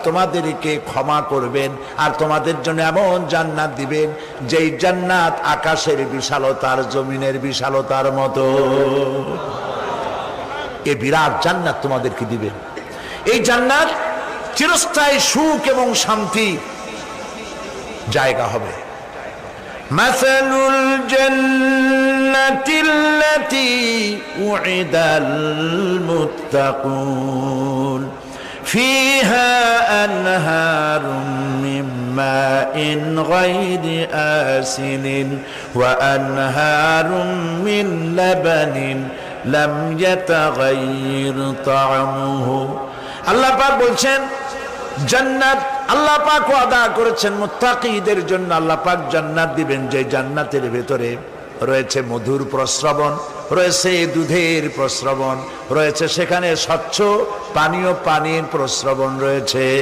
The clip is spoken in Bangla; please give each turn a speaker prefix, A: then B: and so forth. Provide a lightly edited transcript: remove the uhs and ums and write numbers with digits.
A: তোমাদেরকে ক্ষমা করবেন আর তোমাদের জন্য এমন জান্নাত দিবেন যেই জান্নাত আকাশের বিশালতার জমিনের বিশালতার মতো। এই বিরাট জান্নাত তোমাদেরকে দিবেন। এই জান্নাত চিরস্থায়ী সুখ এবং শান্তি জায়গা হবে। মাসালুল জান্নাতিল্লাতী উইদাল মুত্তাকুন فيها أنهار من ماء غير آسن وأنهار من لبن لم يتغير طعمه। আল্লাহ পাক বলছেন জান্নাত আল্লাহ পাক ওয়াদা করেছেন মুত্তাকিদের জন্য। আল্লাহ পাক জান্নাত দিবেন যে জান্নাতের ভেতরে রয়েছে মধুর প্রস্রবণ, রয়েছে দুধের প্রস্রবণ, রয়েছে সেখানে স্বচ্ছ পানীয় পানির প্রস্রবণ রয়েছে।